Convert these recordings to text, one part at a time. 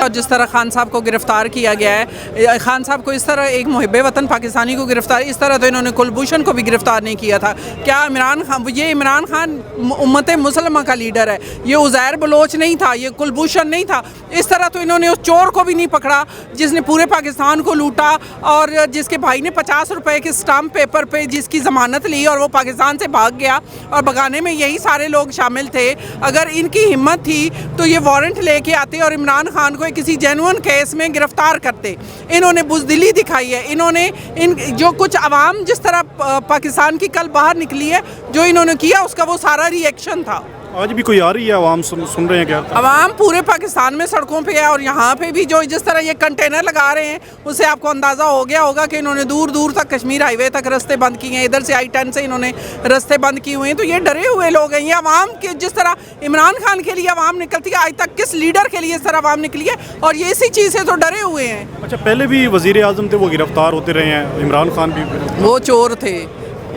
जिस तरह खान साहब को गिरफ्तार किया गया है, खान साहब को इस तरह एक मुहिब्बे वतन पाकिस्तानी को गिरफ्तार, इस तरह तो इन्होंने कुलभूषण को भी गिरफ्तार नहीं किया था। क्या इमरान खान, ये इमरान खान उम्मत मुसलमा का लीडर है, ये उज़ैर बलोच नहीं था, ये कुलभूषण नहीं था। इस तरह तो इन्होंने उस चोर को भी नहीं पकड़ा जिसने पूरे पाकिस्तान को लूटा और जिसके भाई ने 50 रुपए के स्टाम्प पेपर पे जिसकी ज़मानत ली और वो पाकिस्तान से भाग गया, और भगाने में यही सारे लोग शामिल थे। अगर इनकी हिम्मत थी तो ये वारंट लेके आते और इमरान खान को किसी जेन्युइन केस में गिरफ्तार करते। इन्होंने बुज़दिली दिखाई है। इन्होंने जो कुछ अवाम जिस तरह पाकिस्तान की कल बाहर निकली है, जो इन्होंने किया उसका वो सारा रिएक्शन था। आज भी कोई आ रही है, आवाम सुन रहे हैं क्या? आवाम पूरे पाकिस्तान में सड़कों पे है और यहाँ पे भी जो जिस तरह ये कंटेनर लगा रहे हैं उससे आपको अंदाज़ा हो गया होगा कि इन्होंने दूर दूर तक कश्मीर हाईवे तक रास्ते बंद किए हैं। इधर से I-10 से इन्होंने रास्ते बंद किए हुए हैं। तो ये डरे हुए लोग हैं। ये आवाम के जिस तरह इमरान खान के लिए आवाम निकलती है, आज तक किस लीडर के लिए इस तरह आवाम निकली है, और ये इसी चीज़ से तो डरे हुए हैं। अच्छा, पहले भी वज़ीर आज़म थे, वो गिरफ्तार होते रहे हैं, इमरान खान भी वो चोर थे,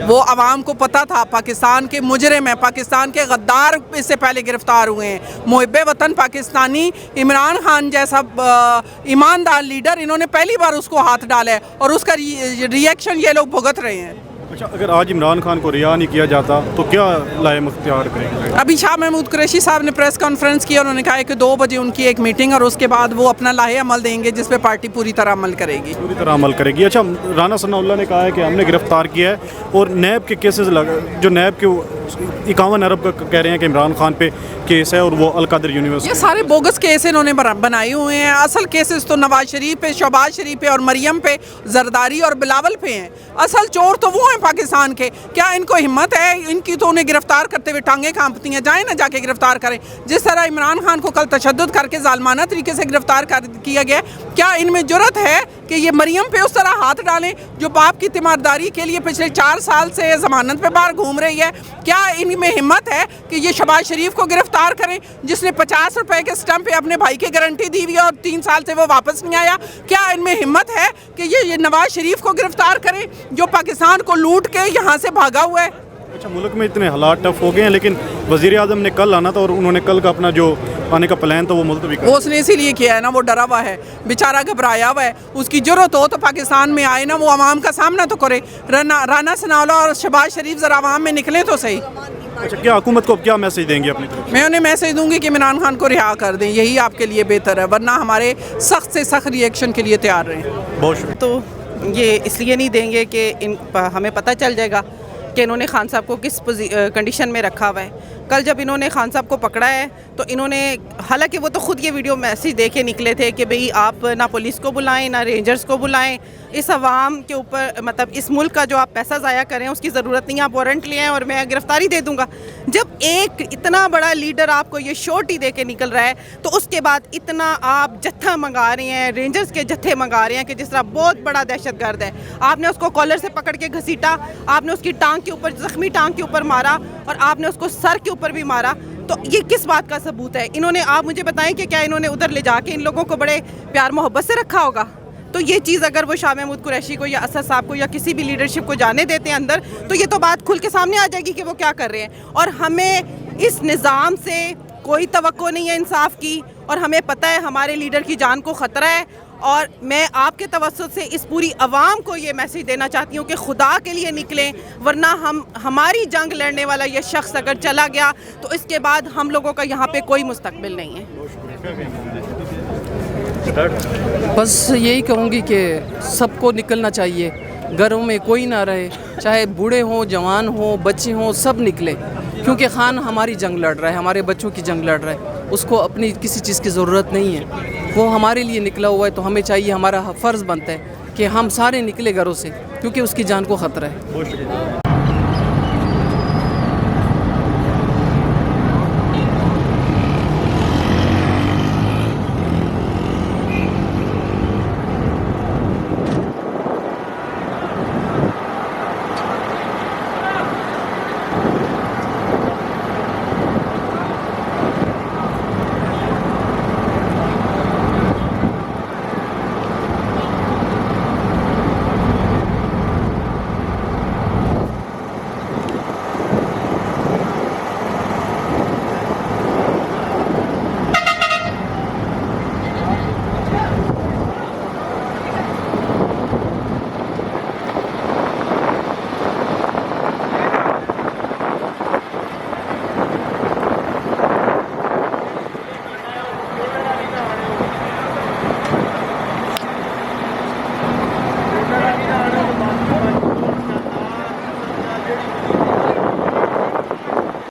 वो आवाम को पता था पाकिस्तान के मुजरिम है, पाकिस्तान के गद्दार इससे पहले गिरफ्तार हुए हैं। मुहिब्बे वतन पाकिस्तानी इमरान खान जैसा ईमानदार लीडर, इन्होंने पहली बार उसको हाथ डाला है और उसका रिएक्शन ये लोग भुगत रहे हैं। अच्छा, अगर आज इमरान खान को रिहा नहीं किया जाता तो क्या लाए मुख्तियार करेंगे? अभी शाह महमूद कुरैशी साहब ने प्रेस कॉन्फ्रेंस की, उन्होंने कहा है कि 2 बजे उनकी एक मीटिंग और उसके बाद वो अपना लाहे अमल देंगे जिस पे पार्टी पूरी तरह अमल करेगी। पूरी तरह अमल करेगी। अच्छा, राना सनाउल्लाह ने कहा है कि हमने गिरफ्तार किया है और नैब के केसेस जो नैब के 51 अरब का कह रहे हैं कि इमरान खान पे केस है और वो अलकादर यूनिवर्सिटी, ये सारे बोगस केस इन्होंने बनाए हुए हैं। असल केसेस तो नवाज शरीफ पे, शहबाज शरीफ पे और मरियम पे, जरदारी और बिलावल पे हैं। असल चोर तो वो हैं पाकिस्तान के। क्या इनको हिम्मत है? इनकी तो उन्हें गिरफ्तार करते हुए टांगें कांपती हैं। जाए ना जाके गिरफ्तार करें। जिस तरह इमरान खान को कल तशद्दुद करके जालमाना तरीके से गिरफ्तार किया गया, क्या इनमें जुर्रत है कि ये मरियम पे उस तरह हाथ डालें जो बाप की तीमारदारी के लिए पिछले 4 साल से जमानत पे बाहर घूम रही है? क्या इनमें हिम्मत है कि ये शहबाज शरीफ को गिरफ्तार करें जिसने 50 रुपए के स्टम्प पे अपने भाई की गारंटी दी हुई है और 3 साल से वो वापस नहीं आया? क्या इनमें हिम्मत है कि ये नवाज शरीफ को गिरफ्तार करें जो पाकिस्तान को लूट के यहाँ से भागा हुआ है? अच्छा, मुल्क में इतने हालात टफ हो गए हैं, लेकिन वज़ीर आज़म ने कल आना था और उन्होंने कल का अपना जो आने का प्लान था वो मुलतवी कर दिया। वो उसने इसीलिए किया है ना, वो डरा हुआ है, बेचारा घबराया हुआ है। उसकी जरूरत हो तो पाकिस्तान में आए ना, वो आवाम का सामना तो करे। राना सनाउल्लाह और शहबाज शरीफ ज़रा आवाम में निकले तो सही। अच्छा, क्या हुकूमत को क्या मैसेज देंगे अपनी तरफ? मैं उन्हें मैसेज दूंगी कि इमरान खान को रिहा कर दें, यही आपके लिए बेहतर है, वरना हमारे सख्त से सख्त रिएक्शन के लिए तैयार रहें। बहुत शुक्रिया। तो ये इसलिए नहीं देंगे कि हमें पता चल जाएगा कि इन्होंने खान साहब को किस कंडीशन में रखा हुआ है। कल जब इन्होंने खान साहब को पकड़ा है तो इन्होंने, हालांकि वो तो ख़ुद ये वीडियो मैसेज दे के निकले थे कि भाई आप ना पुलिस को बुलाएं ना रेंजर्स को बुलाएं, इस आवाम के ऊपर, मतलब इस मुल्क का जो आप पैसा ज़ाया करें उसकी ज़रूरत नहीं है, आप वारंट ले आएँ और मैं गिरफ्तारी दे दूँगा। जब एक इतना बड़ा लीडर आपको ये श्योरिटी दे के निकल रहा है तो उसके बाद इतना आप जत्था मंगा रहे हैं, रेंजर्स के जत्थे मंगा रहे हैं कि जिस तरह बहुत बड़ा दहशतगर्द है। आपने उसको कॉलर से पकड़ के घसीटा, आपने उसकी टांग के ऊपर, ज़ख्मी टांग के ऊपर मारा और आपने उसको सर के ऊपर भी मारा। तो ये किस बात का सबूत है? इन्होंने, आप मुझे बताएं कि क्या इन्होंने उधर ले जाके इन लोगों को बड़े प्यार मोहब्बत से रखा होगा? तो ये चीज़ अगर वो शाह महमूद कुरैशी को या असद साहब को या किसी भी लीडरशिप को जाने देते हैं अंदर, तो ये तो बात खुल के सामने आ जाएगी कि वो क्या कर रहे हैं। और हमें इस निज़ाम से कोई तवक्को नहीं है इंसाफ की, और हमें पता है हमारे लीडर की जान को ख़तरा है। और मैं आपके तवज्जुह से इस पूरी आवाम को ये मैसेज देना चाहती हूँ कि खुदा के लिए निकलें, वरना हमारी जंग लड़ने वाला ये शख्स अगर चला गया तो इसके बाद हम लोगों का यहाँ पे कोई मुस्तकबिल नहीं है। बस यही कहूँगी कि सबको निकलना चाहिए, घरों में कोई ना रहे, चाहे बूढ़े हों, जवान हों, बच्चे हों, सब निकले, क्योंकि खान हमारी जंग लड़ रहा है, हमारे बच्चों की जंग लड़ रहा है। उसको अपनी किसी चीज़ की ज़रूरत नहीं है, वो हमारे लिए निकला हुआ है। तो हमें चाहिए, हमारा फ़र्ज़ बनता है कि हम सारे निकले घरों से, क्योंकि उसकी जान को ख़तरा है।